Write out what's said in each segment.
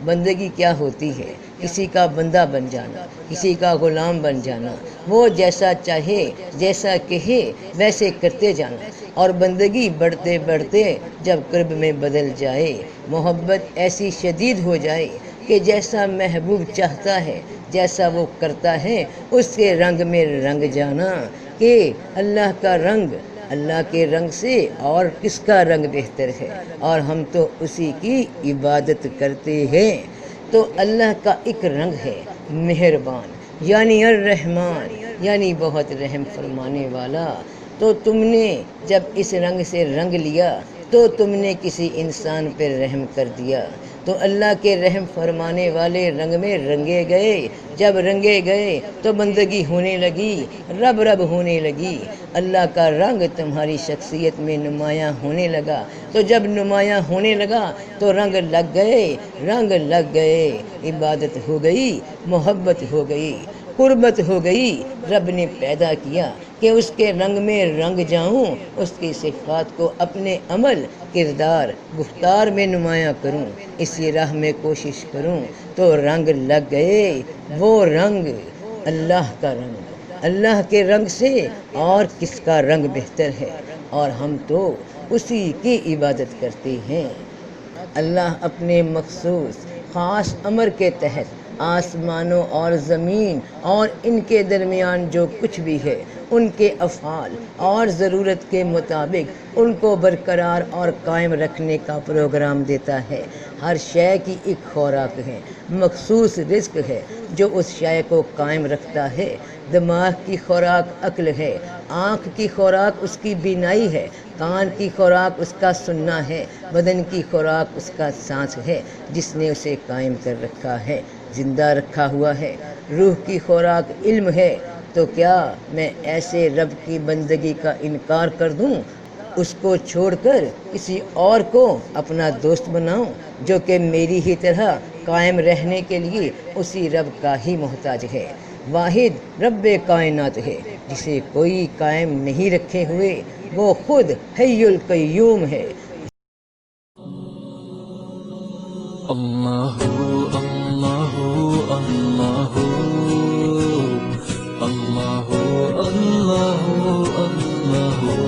بندگی کیا ہوتی ہے، کسی کا بندہ بن جانا، کسی کا غلام بن جانا، وہ جیسا چاہے جیسا کہے ویسے کرتے جانا، اور بندگی بڑھتے بڑھتے جب قرب میں بدل جائے، محبت ایسی شدید ہو جائے کہ جیسا محبوب چاہتا ہے جیسا وہ کرتا ہے اس کے رنگ میں رنگ جانا، کہ اللہ کا رنگ اللہ کے رنگ سے اور کس کا رنگ بہتر ہے، اور ہم تو اسی کی عبادت کرتے ہیں۔ تو اللہ کا ایک رنگ ہے مہربان، یعنی الرحمن، یعنی بہت رحم فرمانے والا۔ تو تم نے جب اس رنگ سے رنگ لیا تو تم نے کسی انسان پر رحم کر دیا، تو اللہ کے رحم فرمانے والے رنگ میں رنگے گئے، جب رنگے گئے تو بندگی ہونے لگی، رب رب ہونے لگی، اللہ کا رنگ تمہاری شخصیت میں نمایاں ہونے لگا، تو جب نمایاں ہونے لگا تو رنگ لگ گئے، رنگ لگ گئے، عبادت ہو گئی، محبت ہو گئی، قربت ہو گئی، رب نے پیدا کیا کہ اس کے رنگ میں رنگ جاؤں، اس کی صفات کو اپنے عمل، کردار، گفتار میں نمایاں کروں، اسی راہ میں کوشش کروں، تو رنگ لگ گئے، وہ رنگ اللہ کا رنگ، اللہ کے رنگ سے اور کس کا رنگ بہتر ہے، اور ہم تو اسی کی عبادت کرتے ہیں۔ اللہ اپنے مخصوص خاص امر کے تحت آسمانوں اور زمین اور ان کے درمیان جو کچھ بھی ہے ان کے افعال اور ضرورت کے مطابق ان کو برقرار اور قائم رکھنے کا پروگرام دیتا ہے۔ ہر شے کی ایک خوراک ہے، مخصوص رزق ہے جو اس شے کو قائم رکھتا ہے۔ دماغ کی خوراک عقل ہے، آنکھ کی خوراک اس کی بینائی ہے، کان کی خوراک اس کا سننا ہے، بدن کی خوراک اس کا سانس ہے جس نے اسے قائم کر رکھا ہے، زندہ رکھا ہوا ہے۔ روح کی خوراک علم ہے، تو کیا میں ایسے رب کی بندگی کا انکار کر دوں، اس کو چھوڑ کر کسی اور کو اپنا دوست بناؤں جو کہ میری ہی طرح قائم رہنے کے لیے اسی رب کا ہی محتاج ہے؟ واحد رب کائنات ہے جسے کوئی قائم نہیں رکھے ہوئے، وہ خود حی القیوم ہے۔ اللہ اللہ اللہ اللہ اللہ اللہ۔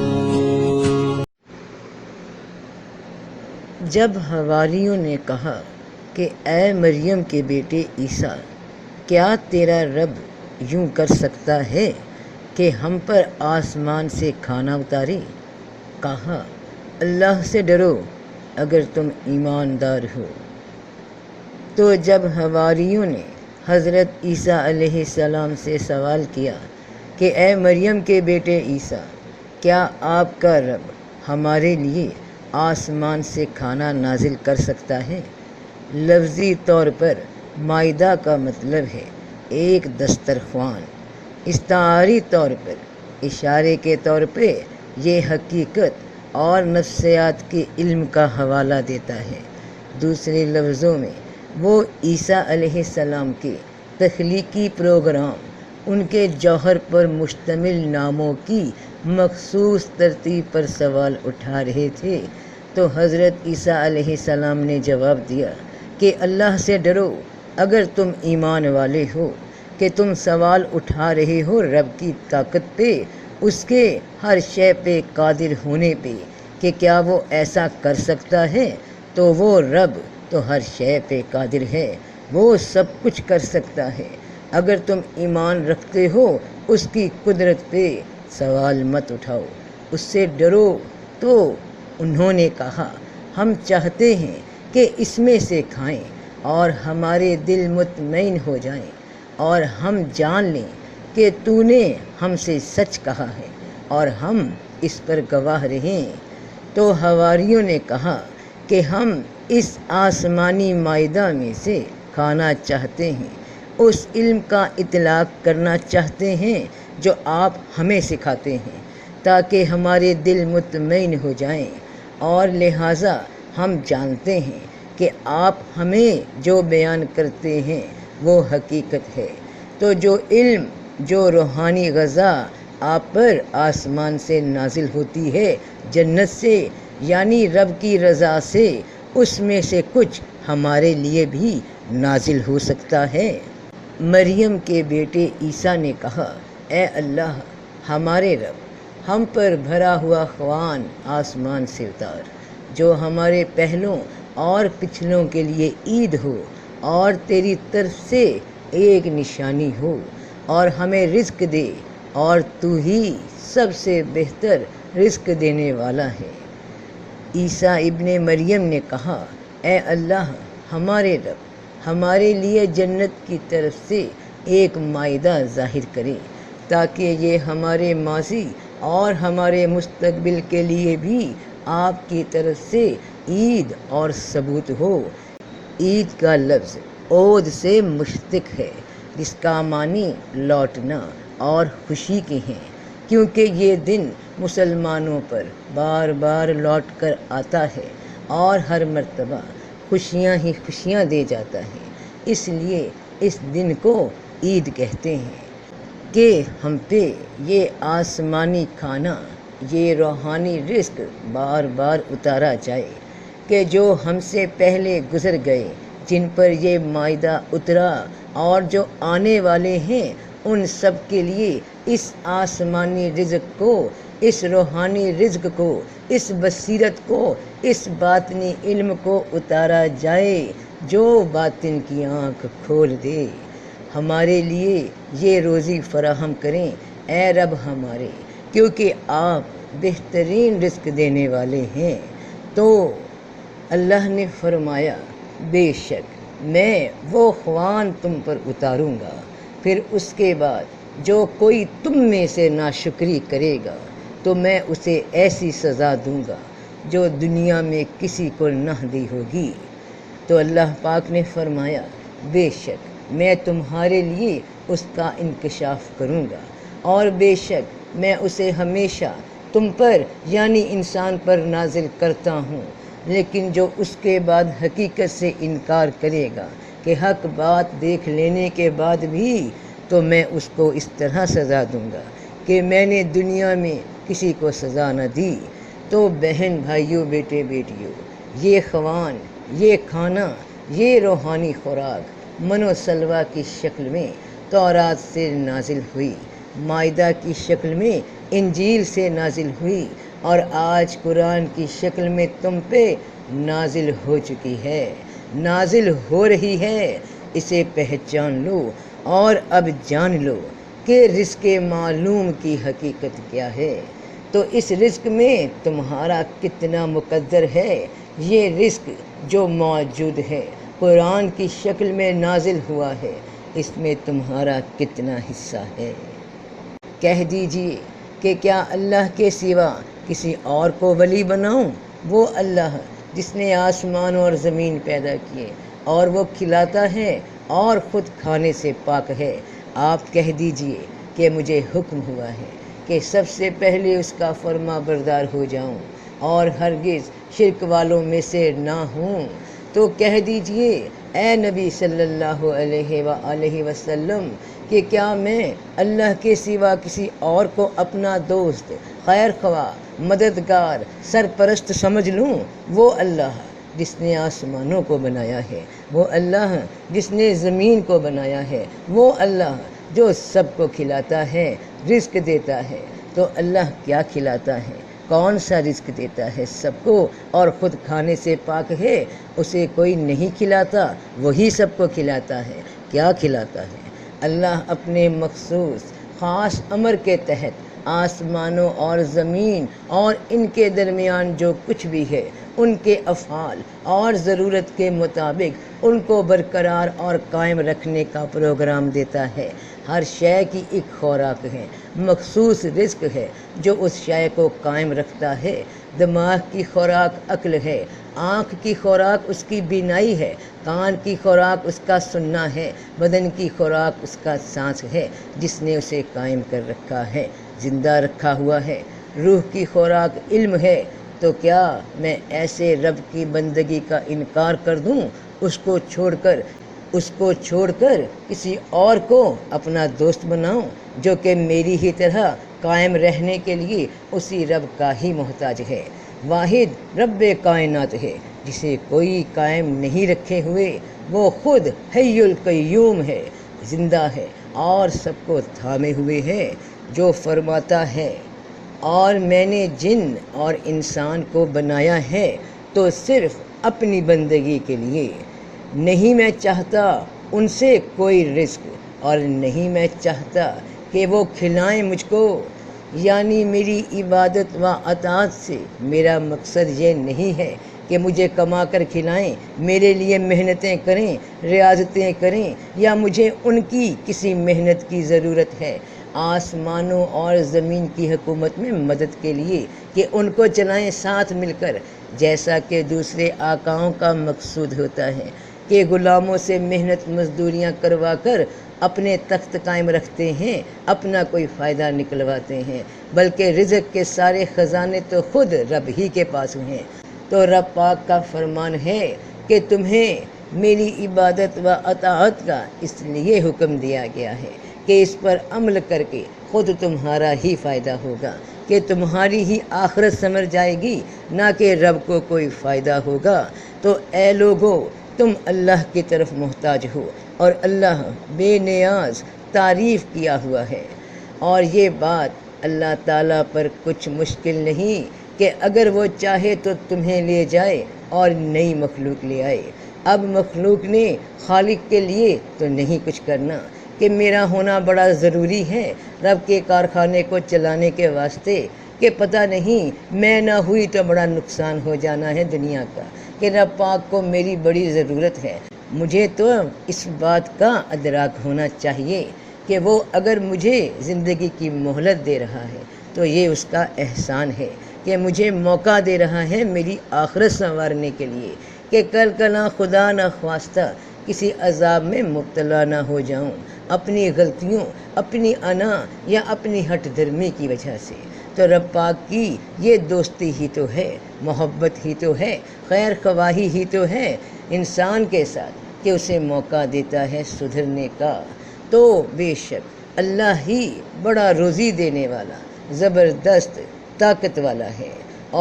جب حواریوں نے کہا کہ اے مریم کے بیٹے عیسیٰ، کیا تیرا رب یوں کر سکتا ہے کہ ہم پر آسمان سے کھانا اتارے؟ کہا اللہ سے ڈرو اگر تم ایماندار ہو۔ تو جب حواریوں نے حضرت عیسیٰ علیہ السلام سے سوال کیا کہ اے مریم کے بیٹے عیسیٰ، کیا آپ کا رب ہمارے لیے آسمان سے کھانا نازل کر سکتا ہے؟ لفظی طور پر مائدہ کا مطلب ہے ایک دسترخوان، استعاری طور پر اشارے کے طور پہ یہ حقیقت اور نفسیات کے علم کا حوالہ دیتا ہے۔ دوسرے لفظوں میں وہ عیسیٰ علیہ السلام کے تخلیقی پروگرام، ان کے جوہر پر مشتمل ناموں کی مخصوص ترتیب پر سوال اٹھا رہے تھے۔ تو حضرت عیسیٰ علیہ السلام نے جواب دیا کہ اللہ سے ڈرو اگر تم ایمان والے ہو، کہ تم سوال اٹھا رہے ہو رب کی طاقت پہ، اس کے ہر شے پہ قادر ہونے پہ، کہ کیا وہ ایسا کر سکتا ہے؟ تو وہ رب تو ہر شے پہ قادر ہے، وہ سب کچھ کر سکتا ہے۔ اگر تم ایمان رکھتے ہو اس کی قدرت پہ، سوال مت اٹھاؤ، اس سے ڈرو۔ تو انہوں نے کہا ہم چاہتے ہیں کہ اس میں سے کھائیں اور ہمارے دل مطمئن ہو جائیں، اور ہم جان لیں کہ تو نے ہم سے سچ کہا ہے، اور ہم اس پر گواہ رہیں۔ تو حواریوں نے کہا کہ ہم اس آسمانی مائدہ میں سے کھانا چاہتے ہیں، اس علم کا اطلاق کرنا چاہتے ہیں جو آپ ہمیں سکھاتے ہیں، تاکہ ہمارے دل مطمئن ہو جائیں، اور لہٰذا ہم جانتے ہیں کہ آپ ہمیں جو بیان کرتے ہیں وہ حقیقت ہے۔ تو جو علم، جو روحانی غذا آپ پر آسمان سے نازل ہوتی ہے جنت سے، یعنی رب کی رضا سے، اس میں سے کچھ ہمارے لیے بھی نازل ہو سکتا ہے۔ مریم کے بیٹے عیسیٰ نے کہا، اے اللہ ہمارے رب، ہم پر بھرا ہوا خوان آسمان سے اتار، جو ہمارے پہلوں اور پچھلوں کے لیے عید ہو اور تیری طرف سے ایک نشانی ہو، اور ہمیں رزق دے، اور تو ہی سب سے بہتر رزق دینے والا ہے۔ عیسیٰ ابن مریم نے کہا، اے اللہ ہمارے رب، ہمارے لیے جنت کی طرف سے ایک مائدہ ظاہر کرے، تاکہ یہ ہمارے ماضی اور ہمارے مستقبل کے لیے بھی آپ کی طرف سے عید اور ثبوت ہو۔ عید کا لفظ عود سے مشتق ہے، جس کا معنی لوٹنا اور خوشی کے ہیں، کیونکہ یہ دن مسلمانوں پر بار بار لوٹ کر آتا ہے اور ہر مرتبہ خوشیاں ہی خوشیاں دے جاتا ہے، اس لیے اس دن کو عید کہتے ہیں کہ ہم پہ یہ آسمانی کھانا، یہ روحانی رزق بار بار اتارا جائے، کہ جو ہم سے پہلے گزر گئے جن پر یہ مائدہ اترا اور جو آنے والے ہیں ان سب کے لیے اس آسمانی رزق کو، اس روحانی رزق کو، اس بصیرت کو، اس باطنی علم کو اتارا جائے جو باطن کی آنکھ کھول دے۔ ہمارے لیے یہ روزی فراہم کریں اے رب ہمارے، کیونکہ آپ بہترین رزق دینے والے ہیں۔ تو اللہ نے فرمایا، بے شک میں وہ خوان تم پر اتاروں گا، پھر اس کے بعد جو کوئی تم میں سے ناشکری کرے گا تو میں اسے ایسی سزا دوں گا جو دنیا میں کسی کو نہ دی ہوگی۔ تو اللہ پاک نے فرمایا، بے شک میں تمہارے لیے اس کا انکشاف کروں گا، اور بے شک میں اسے ہمیشہ تم پر یعنی انسان پر نازل کرتا ہوں، لیکن جو اس کے بعد حقیقت سے انکار کرے گا کہ حق بات دیکھ لینے کے بعد بھی، تو میں اس کو اس طرح سزا دوں گا کہ میں نے دنیا میں کسی کو سزا نہ دی۔ تو بہن بھائیوں، بیٹے بیٹیوں، یہ خوان، یہ کھانا، یہ روحانی خوراک من و سلوہ کی شکل میں تورات سے نازل ہوئی، مائدہ کی شکل میں انجیل سے نازل ہوئی، اور آج قرآن کی شکل میں تم پہ نازل ہو چکی ہے، نازل ہو رہی ہے۔ اسے پہچان لو اور اب جان لو کہ رزق معلوم کی حقیقت کیا ہے۔ تو اس رزق میں تمہارا کتنا مقدر ہے، یہ رزق جو موجود ہے، قرآن کی شکل میں نازل ہوا ہے، اس میں تمہارا کتنا حصہ ہے۔ کہہ دیجئے کہ کیا اللہ کے سوا کسی اور کو ولی بناؤں؟ وہ اللہ جس نے آسمان اور زمین پیدا کیے، اور وہ کھلاتا ہے اور خود کھانے سے پاک ہے۔ آپ کہہ دیجئے کہ مجھے حکم ہوا ہے کہ سب سے پہلے اس کا فرما بردار ہو جاؤں اور ہرگز شرک والوں میں سے نہ ہوں۔ تو کہہ دیجئے اے نبی صلی اللہ علیہ وآلہ وسلم کہ کیا میں اللہ کے سوا کسی اور کو اپنا دوست، خیر خواہ، مددگار، سرپرست سمجھ لوں؟ وہ اللہ جس نے آسمانوں کو بنایا ہے، وہ اللہ جس نے زمین کو بنایا ہے، وہ اللہ جو سب کو کھلاتا ہے، رزق دیتا ہے۔ تو اللہ کیا کھلاتا ہے؟ کون سا رزق دیتا ہے سب کو اور خود کھانے سے پاک ہے؟ اسے کوئی نہیں کھلاتا، وہی سب کو کھلاتا ہے۔ کیا کھلاتا ہے؟ اللہ اپنے مخصوص خاص امر کے تحت آسمانوں اور زمین اور ان کے درمیان جو کچھ بھی ہے، ان کے افعال اور ضرورت کے مطابق ان کو برقرار اور قائم رکھنے کا پروگرام دیتا ہے۔ ہر شے کی ایک خوراک ہے، مخصوص رزق ہے جو اس شے کو قائم رکھتا ہے۔ دماغ کی خوراک عقل ہے، آنکھ کی خوراک اس کی بینائی ہے، کان کی خوراک اس کا سننا ہے، بدن کی خوراک اس کا سانس ہے جس نے اسے قائم کر رکھا ہے، زندہ رکھا ہوا ہے۔ روح کی خوراک علم ہے۔ تو کیا میں ایسے رب کی بندگی کا انکار کر دوں، اس کو چھوڑ کر کسی اور کو اپنا دوست بناؤں جو کہ میری ہی طرح قائم رہنے کے لیے اسی رب کا ہی محتاج ہے؟ واحد رب کائنات ہے جسے کوئی قائم نہیں رکھے ہوئے، وہ خود حی القیوم ہے، زندہ ہے اور سب کو تھامے ہوئے ہے، جو فرماتا ہے اور میں نے جن اور انسان کو بنایا ہے تو صرف اپنی بندگی کے لیے، نہیں میں چاہتا ان سے کوئی رزق اور نہیں میں چاہتا کہ وہ کھلائیں مجھ کو، یعنی میری عبادت و اطاعت سے میرا مقصد یہ نہیں ہے کہ مجھے کما کر کھلائیں، میرے لیے محنتیں کریں، ریاضتیں کریں، یا مجھے ان کی کسی محنت کی ضرورت ہے آسمانوں اور زمین کی حکومت میں مدد کے لیے کہ ان کو چلائیں ساتھ مل کر، جیسا کہ دوسرے آقاؤں کا مقصود ہوتا ہے کہ غلاموں سے محنت مزدوریاں کروا کر اپنے تخت قائم رکھتے ہیں، اپنا کوئی فائدہ نکلواتے ہیں، بلکہ رزق کے سارے خزانے تو خود رب ہی کے پاس ہیں۔ تو رب پاک کا فرمان ہے کہ تمہیں میری عبادت و اطاعت کا اس لیے حکم دیا گیا ہے کہ اس پر عمل کر کے خود تمہارا ہی فائدہ ہوگا، کہ تمہاری ہی آخرت سمر جائے گی، نہ کہ رب کو کوئی فائدہ ہوگا۔ تو اے لوگو، تم اللہ کی طرف محتاج ہو اور اللہ بے نیاز تعریف کیا ہوا ہے، اور یہ بات اللہ تعالیٰ پر کچھ مشکل نہیں کہ اگر وہ چاہے تو تمہیں لے جائے اور نئی مخلوق لے آئے۔ اب مخلوق نے خالق کے لیے تو نہیں کچھ کرنا کہ میرا ہونا بڑا ضروری ہے رب کے کارخانے کو چلانے کے واسطے، کہ پتہ نہیں میں نہ ہوئی تو بڑا نقصان ہو جانا ہے دنیا کا، کہ رب پاک کو میری بڑی ضرورت ہے۔ مجھے تو اس بات کا ادراک ہونا چاہیے کہ وہ اگر مجھے زندگی کی مہلت دے رہا ہے تو یہ اس کا احسان ہے کہ مجھے موقع دے رہا ہے میری آخرت سنوارنے کے لیے، کہ کل کلاں خدا نہ خواستہ کسی عذاب میں مبتلا نہ ہو جاؤں اپنی غلطیوں، اپنی انا یا اپنی ہٹ دھرمی کی وجہ سے۔ تو رب پاک کی یہ دوستی ہی تو ہے، محبت ہی تو ہے، خیر خواہی ہی تو ہے انسان کے ساتھ، کہ اسے موقع دیتا ہے سدھرنے کا۔ تو بے شک اللہ ہی بڑا روزی دینے والا، زبردست طاقت والا ہے،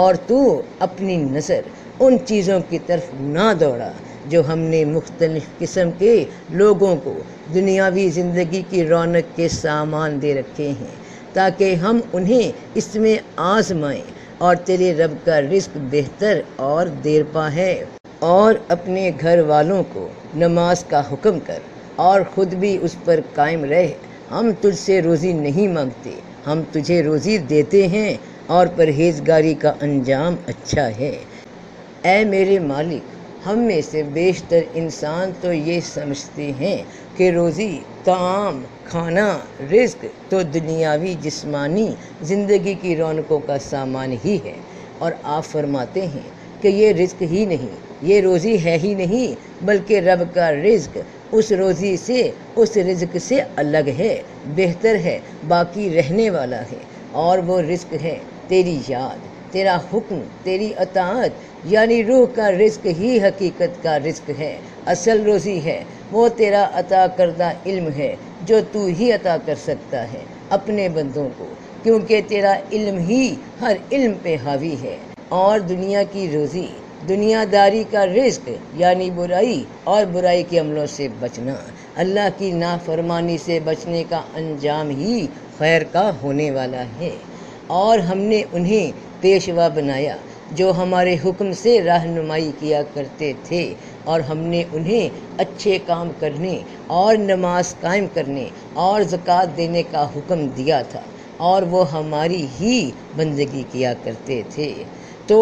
اور تو اپنی نظر ان چیزوں کی طرف نہ دوڑا جو ہم نے مختلف قسم کے لوگوں کو دنیاوی زندگی کی رونق کے سامان دے رکھے ہیں، تاکہ ہم انہیں اس میں آزمائیں، اور تیرے رب کا رزق بہتر اور دیر پا ہے۔ اور اپنے گھر والوں کو نماز کا حکم کر اور خود بھی اس پر قائم رہ۔ ہم تجھ سے روزی نہیں مانگتے، ہم تجھے روزی دیتے ہیں، اور پرہیزگاری کا انجام اچھا ہے۔ اے میرے مالک، ہم میں سے بیشتر انسان تو یہ سمجھتے ہیں کہ روزی، طعام، کھانا، رزق تو دنیاوی جسمانی زندگی کی رونقوں کا سامان ہی ہے، اور آپ فرماتے ہیں کہ یہ رزق ہی نہیں، یہ روزی ہے ہی نہیں، بلکہ رب کا رزق اس روزی سے، اس رزق سے الگ ہے، بہتر ہے، باقی رہنے والا ہے، اور وہ رزق ہے تیری یاد، تیرا حکم، تیری اطاعت، یعنی روح کا رزق ہی حقیقت کا رزق ہے، اصل روزی ہے، وہ تیرا عطا کردہ علم ہے جو تو ہی عطا کر سکتا ہے اپنے بندوں کو، کیونکہ تیرا علم ہی ہر علم پہ حاوی ہے۔ اور دنیا کی روزی، دنیا داری کا رزق، یعنی برائی اور برائی کے عملوں سے بچنا، اللہ کی نافرمانی سے بچنے کا انجام ہی خیر کا ہونے والا ہے۔ اور ہم نے انہیں پیشوا بنایا جو ہمارے حکم سے رہنمائی کیا کرتے تھے، اور ہم نے انہیں اچھے کام کرنے اور نماز قائم کرنے اور زکوٰۃ دینے کا حکم دیا تھا، اور وہ ہماری ہی بندگی کیا کرتے تھے۔ تو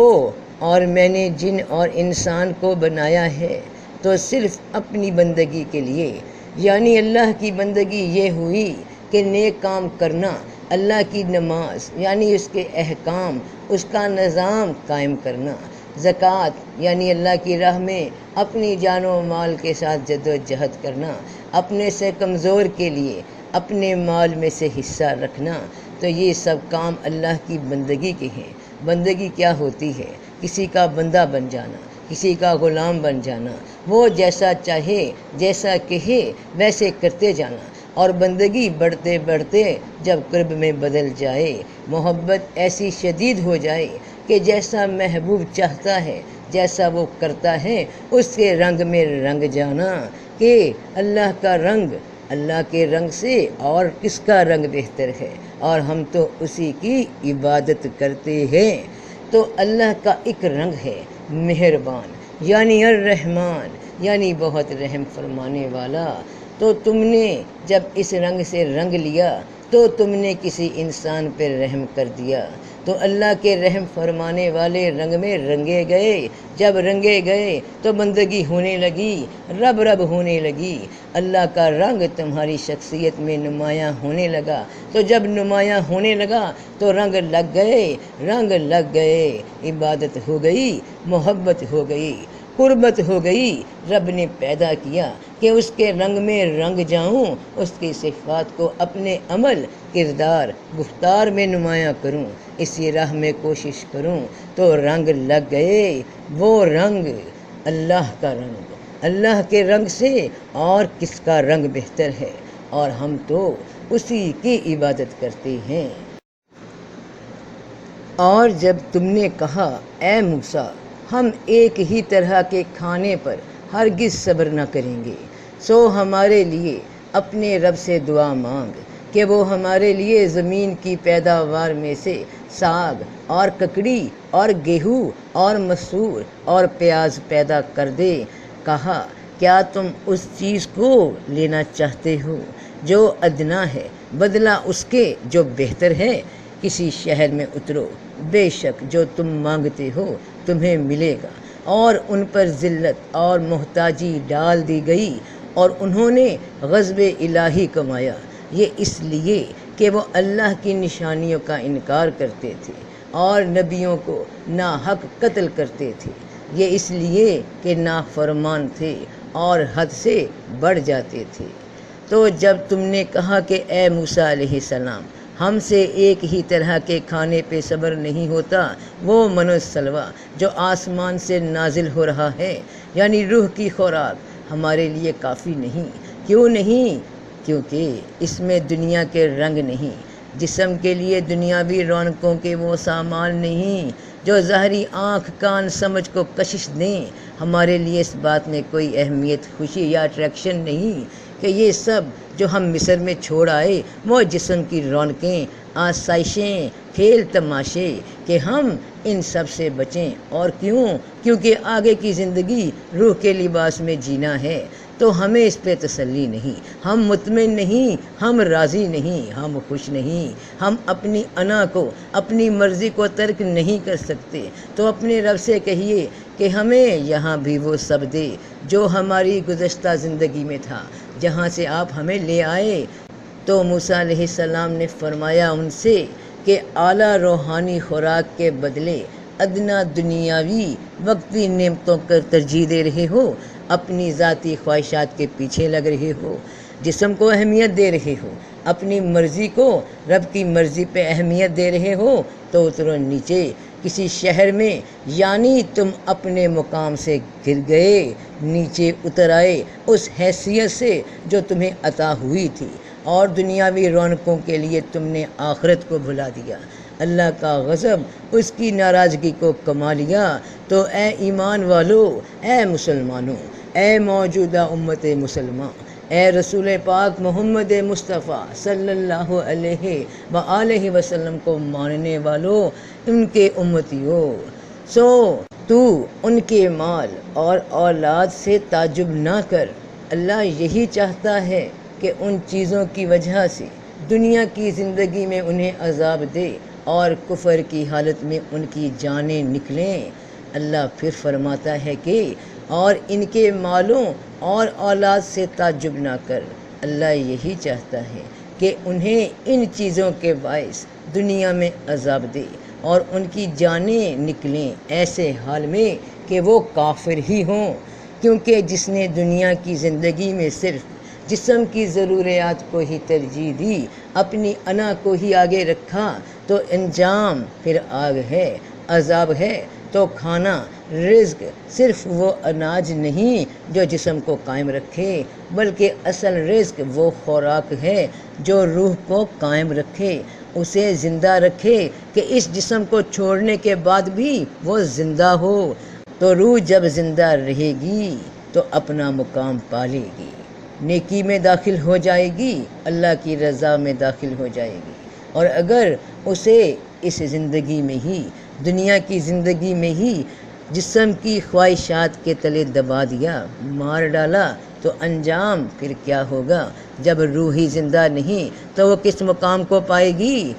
اور میں نے جن اور انسان کو بنایا ہے تو صرف اپنی بندگی کے لیے، یعنی اللہ کی بندگی یہ ہوئی کہ نیک کام کرنا، اللہ کی نماز یعنی اس کے احکام، اس کا نظام قائم کرنا، زکوٰۃ یعنی اللہ کی راہ میں اپنی جان و مال کے ساتھ جد و جہد کرنا، اپنے سے کمزور کے لیے اپنے مال میں سے حصہ رکھنا۔ تو یہ سب کام اللہ کی بندگی کے ہیں۔ بندگی کیا ہوتی ہے؟ کسی کا بندہ بن جانا، کسی کا غلام بن جانا، وہ جیسا چاہے، جیسا کہے ویسے کرتے جانا، اور بندگی بڑھتے بڑھتے جب قرب میں بدل جائے، محبت ایسی شدید ہو جائے کہ جیسا محبوب چاہتا ہے جیسا وہ کرتا ہے اس کے رنگ میں رنگ جانا کہ اللہ کا رنگ اللہ کے رنگ سے اور کس کا رنگ بہتر ہے، اور ہم تو اسی کی عبادت کرتے ہیں۔ تو اللہ کا ایک رنگ ہے مہربان، یعنی الرحمن، یعنی بہت رحم فرمانے والا۔ تو تم نے جب اس رنگ سے رنگ لیا تو تم نے کسی انسان پر رحم کر دیا، تو اللہ کے رحم فرمانے والے رنگ میں رنگے گئے۔ جب رنگے گئے تو بندگی ہونے لگی، رب رب ہونے لگی، اللہ کا رنگ تمہاری شخصیت میں نمایاں ہونے لگا۔ تو جب نمایاں ہونے لگا تو رنگ لگ گئے، رنگ لگ گئے، عبادت ہو گئی، محبت ہو گئی، قربت ہو گئی۔ رب نے پیدا کیا کہ اس کے رنگ میں رنگ جاؤں، اس کی صفات کو اپنے عمل، کردار، گفتار میں نمایاں کروں، اسی راہ میں کوشش کروں۔ تو رنگ لگ گئے، وہ رنگ اللہ کا رنگ، اللہ کے رنگ سے اور کس کا رنگ بہتر ہے، اور ہم تو اسی کی عبادت کرتے ہیں۔ اور جب تم نے کہا اے موسیٰ ہم ایک ہی طرح کے کھانے پر ہرگز صبر نہ کریں گے، سو ہمارے لیے اپنے رب سے دعا مانگ کہ وہ ہمارے لیے زمین کی پیداوار میں سے ساگ اور ککڑی اور گیہوں اور مسور اور پیاز پیدا کر دے۔ کہا کیا تم اس چیز کو لینا چاہتے ہو جو ادنا ہے بدلہ اس کے جو بہتر ہے؟ کسی شہر میں اترو، بے شک جو تم مانگتے ہو تمہیں ملے گا۔ اور ان پر ذلت اور محتاجی ڈال دی گئی، اور انہوں نے غضب الہی کمایا، یہ اس لیے کہ وہ اللہ کی نشانیوں کا انکار کرتے تھے اور نبیوں کو ناحق قتل کرتے تھے، یہ اس لیے کہ نافرمان تھے اور حد سے بڑھ جاتے تھے۔ تو جب تم نے کہا کہ اے موسیٰ علیہ السلام ہم سے ایک ہی طرح کے کھانے پہ صبر نہیں ہوتا، وہ من و سلویٰ جو آسمان سے نازل ہو رہا ہے، یعنی روح کی خوراک ہمارے لیے کافی نہیں۔ کیوں نہیں؟ کیونکہ اس میں دنیا کے رنگ نہیں، جسم کے لیے دنیاوی رونقوں کے وہ سامان نہیں جو ظاہری آنکھ کان سمجھ کو کشش دیں۔ ہمارے لیے اس بات میں کوئی اہمیت، خوشی یا اٹریکشن نہیں کہ یہ سب جو ہم مصر میں چھوڑ آئے وہ جسم کی رونقیں، آسائشیں، کھیل تماشے، کہ ہم ان سب سے بچیں۔ اور کیوں؟ کیونکہ آگے کی زندگی روح کے لباس میں جینا ہے، تو ہمیں اس پہ تسلی نہیں، ہم مطمئن نہیں، ہم راضی نہیں، ہم خوش نہیں، ہم اپنی انا کو، اپنی مرضی کو ترک نہیں کر سکتے۔ تو اپنے رب سے کہیے کہ ہمیں یہاں بھی وہ سب دے جو ہماری گزشتہ زندگی میں تھا، جہاں سے آپ ہمیں لے آئے۔ تو موسیٰ علیہ السلام نے فرمایا ان سے کہ اعلیٰ روحانی خوراک کے بدلے ادنا دنیاوی وقتی نعمتوں کو ترجیح دے رہے ہو، اپنی ذاتی خواہشات کے پیچھے لگ رہے ہو، جسم کو اہمیت دے رہے ہو، اپنی مرضی کو رب کی مرضی پہ اہمیت دے رہے ہو، تو اترو نیچے کسی شہر میں، یعنی تم اپنے مقام سے گر گئے، نیچے اتر آئے اس حیثیت سے جو تمہیں عطا ہوئی تھی، اور دنیاوی رونقوں کے لیے تم نے آخرت کو بھلا دیا، اللہ کا غضب، اس کی ناراضگی کو کما لیا۔ تو اے ایمان والو، اے مسلمانوں، اے موجودہ امت مسلمان، اے رسول پاک محمد مصطفیٰ صلی اللہ علیہ وآلہ وسلم کو ماننے والو، ان کے امتیوں، سو تو ان کے مال اور اولاد سے تعجب نہ کر۔ اللہ یہی چاہتا ہے کہ ان چیزوں کی وجہ سے دنیا کی زندگی میں انہیں عذاب دے اور کفر کی حالت میں ان کی جانیں نکلیں۔ اللہ پھر فرماتا ہے کہ اور ان کے مالوں اور اولاد سے تعجب نہ کر، اللہ یہی چاہتا ہے کہ انہیں ان چیزوں کے باعث دنیا میں عذاب دے اور ان کی جانیں نکلیں ایسے حال میں کہ وہ کافر ہی ہوں، کیونکہ جس نے دنیا کی زندگی میں صرف جسم کی ضروریات کو ہی ترجیح دی، اپنی انا کو ہی آگے رکھا، تو انجام پھر آگ ہے، عذاب ہے۔ تو کھانا، رزق صرف وہ اناج نہیں جو جسم کو قائم رکھے، بلکہ اصل رزق وہ خوراک ہے جو روح کو قائم رکھے، اسے زندہ رکھے کہ اس جسم کو چھوڑنے کے بعد بھی وہ زندہ ہو۔ تو روح جب زندہ رہے گی تو اپنا مقام پالے گی، نیکی میں داخل ہو جائے گی، اللہ کی رضا میں داخل ہو جائے گی۔ اور اگر اسے اس زندگی میں ہی، دنیا کی زندگی میں ہی جسم کی خواہشات کے تلے دبا دیا، مار ڈالا، تو انجام پھر کیا ہوگا؟ جب روح ہی زندہ نہیں تو وہ کس مقام کو پائے گی؟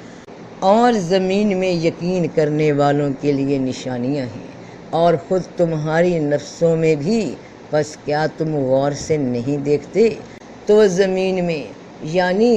اور زمین میں یقین کرنے والوں کے لیے نشانیاں ہیں، اور خود تمہاری نفسوں میں بھی، بس کیا تم غور سے نہیں دیکھتے؟ تو زمین میں یعنی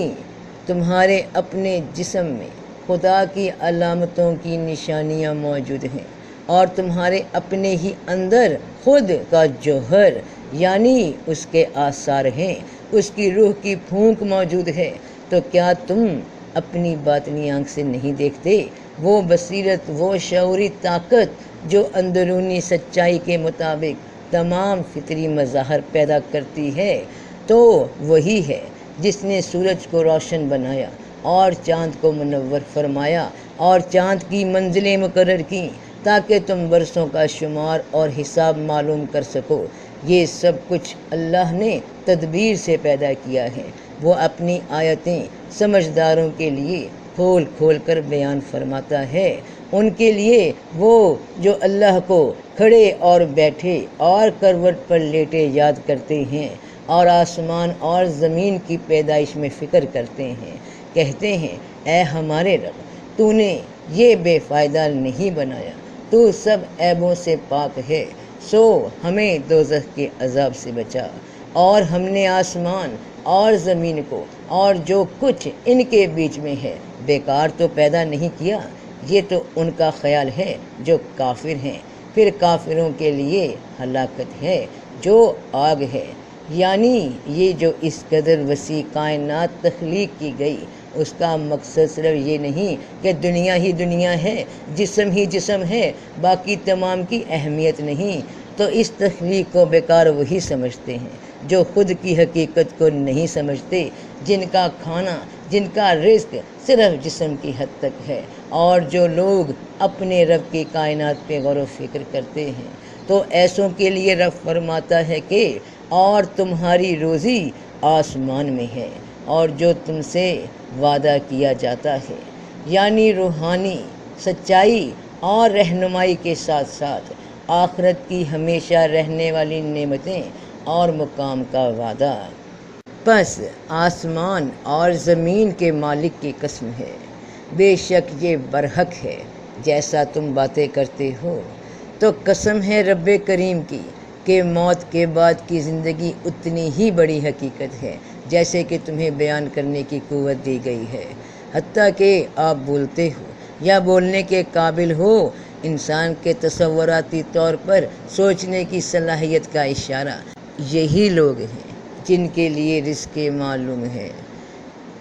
تمہارے اپنے جسم میں خدا کی علامتوں کی نشانیاں موجود ہیں، اور تمہارے اپنے ہی اندر خود کا جوہر یعنی اس کے آثار ہیں، اس کی روح کی پھونک موجود ہے۔ تو کیا تم اپنی باطنی آنکھ سے نہیں دیکھتے؟ وہ بصیرت، وہ شعوری طاقت جو اندرونی سچائی کے مطابق تمام فطری مظاہر پیدا کرتی ہے، تو وہی ہے جس نے سورج کو روشن بنایا اور چاند کو منور فرمایا اور چاند کی منزلیں مقرر کیں تاکہ تم برسوں کا شمار اور حساب معلوم کر سکو۔ یہ سب کچھ اللہ نے تدبیر سے پیدا کیا ہے۔ وہ اپنی آیتیں سمجھداروں کے لیے کھول کھول کر بیان فرماتا ہے، ان کے لیے وہ جو اللہ کو کھڑے اور بیٹھے اور کروٹ پر لیٹے یاد کرتے ہیں اور آسمان اور زمین کی پیدائش میں فکر کرتے ہیں، کہتے ہیں اے ہمارے رب، تو نے یہ بے فائدہ نہیں بنایا، تو سب عیبوں سے پاک ہے، سو ہمیں دوزخ کے عذاب سے بچا۔ اور ہم نے آسمان اور زمین کو اور جو کچھ ان کے بیچ میں ہے بیکار تو پیدا نہیں کیا۔ یہ تو ان کا خیال ہے جو کافر ہیں، پھر کافروں کے لیے ہلاکت ہے جو آگ ہے۔ یعنی یہ جو اس قدر وسیع کائنات تخلیق کی گئی، اس کا مقصد صرف یہ نہیں کہ دنیا ہی دنیا ہے، جسم ہی جسم ہے، باقی تمام کی اہمیت نہیں۔ تو اس تخلیق کو بیکار وہی سمجھتے ہیں جو خود کی حقیقت کو نہیں سمجھتے، جن کا کھانا، جن کا رزق صرف جسم کی حد تک ہے، اور جو لوگ اپنے رب کی کائنات پہ غور و فکر کرتے ہیں، تو ایسوں کے لیے رب فرماتا ہے کہ اور تمہاری روزی آسمان میں ہے، اور جو تم سے وعدہ کیا جاتا ہے، یعنی روحانی سچائی اور رہنمائی کے ساتھ ساتھ آخرت کی ہمیشہ رہنے والی نعمتیں اور مقام کا وعدہ۔ پس آسمان اور زمین کے مالک کی قسم ہے، بے شک یہ برحق ہے جیسا تم باتیں کرتے ہو۔ تو قسم ہے رب کریم کی کہ موت کے بعد کی زندگی اتنی ہی بڑی حقیقت ہے جیسے کہ تمہیں بیان کرنے کی قوت دی گئی ہے، حتیٰ کہ آپ بولتے ہو یا بولنے کے قابل ہو۔ انسان کے تصوراتی طور پر سوچنے کی صلاحیت کا اشارہ یہی لوگ ہیں جن کے لیے رزق معلوم ہے۔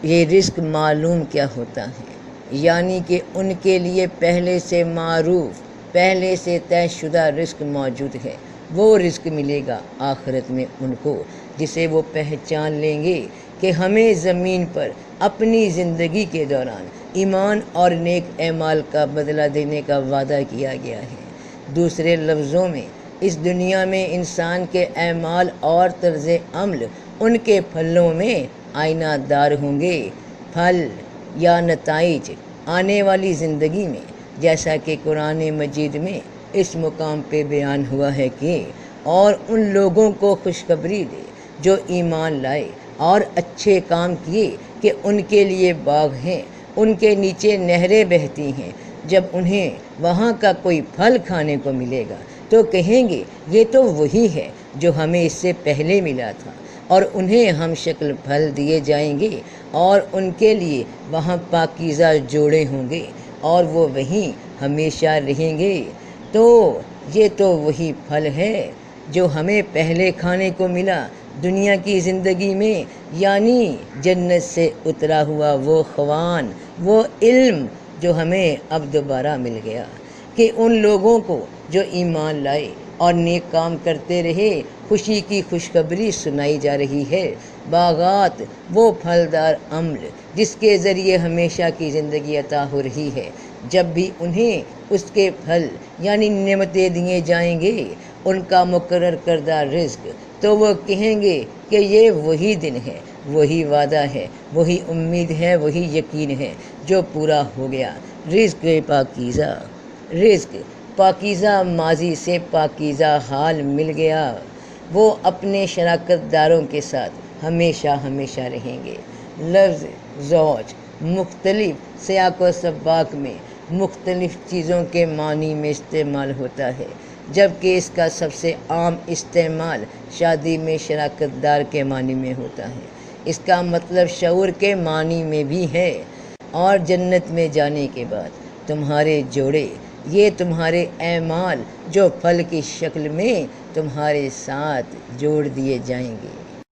یہ رزق معلوم کیا ہوتا ہے؟ یعنی کہ ان کے لیے پہلے سے معروف، پہلے سے طے شدہ رزق موجود ہے۔ وہ رزق ملے گا آخرت میں ان کو، جسے وہ پہچان لیں گے کہ ہمیں زمین پر اپنی زندگی کے دوران ایمان اور نیک اعمال کا بدلہ دینے کا وعدہ کیا گیا ہے۔ دوسرے لفظوں میں اس دنیا میں انسان کے اعمال اور طرز عمل ان کے پھلوں میں آئینہ دار ہوں گے، پھل یا نتائج آنے والی زندگی میں، جیسا کہ قرآن مجید میں اس مقام پہ بیان ہوا ہے کہ اور ان لوگوں کو خوشخبری دے جو ایمان لائے اور اچھے کام کیے کہ ان کے لیے باغ ہیں، ان کے نیچے نہریں بہتی ہیں، جب انہیں وہاں کا کوئی پھل کھانے کو ملے گا تو کہیں گے یہ تو وہی ہے جو ہمیں اس سے پہلے ملا تھا، اور انہیں ہم شکل پھل دیے جائیں گے اور ان کے لیے وہاں پاکیزہ جوڑے ہوں گے اور وہ وہیں ہمیشہ رہیں گے۔ تو یہ تو وہی پھل ہے جو ہمیں پہلے کھانے کو ملا دنیا کی زندگی میں، یعنی جنت سے اترا ہوا وہ خوان، وہ علم جو ہمیں اب دوبارہ مل گیا، کہ ان لوگوں کو جو ایمان لائے اور نیک کام کرتے رہے خوشی کی خوشخبری سنائی جا رہی ہے۔ باغات وہ پھلدار عمل جس کے ذریعے ہمیشہ کی زندگی عطا ہو رہی ہے، جب بھی انہیں اس کے پھل یعنی نعمتیں دیے جائیں گے، ان کا مقرر کردہ رزق، تو وہ کہیں گے کہ یہ وہی دن ہے، وہی وعدہ ہے، وہی امید ہے، وہی یقین ہے جو پورا ہو گیا۔ رزق پاکیزہ، رزق پاکیزہ ماضی سے پاکیزہ حال مل گیا، وہ اپنے شراکت داروں کے ساتھ ہمیشہ ہمیشہ رہیں گے۔ لفظ زوج مختلف سیاق و سباق میں مختلف چیزوں کے معنی میں استعمال ہوتا ہے، جبکہ اس کا سب سے عام استعمال شادی میں شراکت دار کے معنی میں ہوتا ہے۔ اس کا مطلب شعور کے معنی میں بھی ہے۔ اور جنت میں جانے کے بعد تمہارے جوڑے، یہ تمہارے اعمال جو پھل کی شکل میں تمہارے ساتھ جوڑ دیے جائیں گے،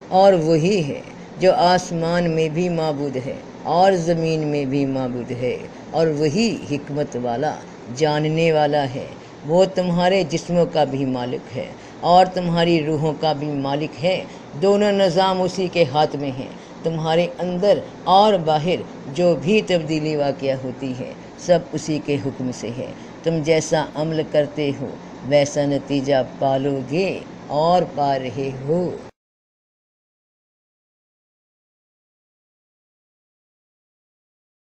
اور وہی ہے جو آسمان میں بھی معبود ہے اور زمین میں بھی معبود ہے، اور وہی حکمت والا جاننے والا ہے۔ وہ تمہارے جسموں کا بھی مالک ہے اور تمہاری روحوں کا بھی مالک ہے، دونوں نظام اسی کے ہاتھ میں ہیں۔ تمہارے اندر اور باہر جو بھی تبدیلی واقع ہوتی ہے سب اسی کے حکم سے ہے۔ تم جیسا عمل کرتے ہو ویسا نتیجہ پالو گے اور پا رہے ہو۔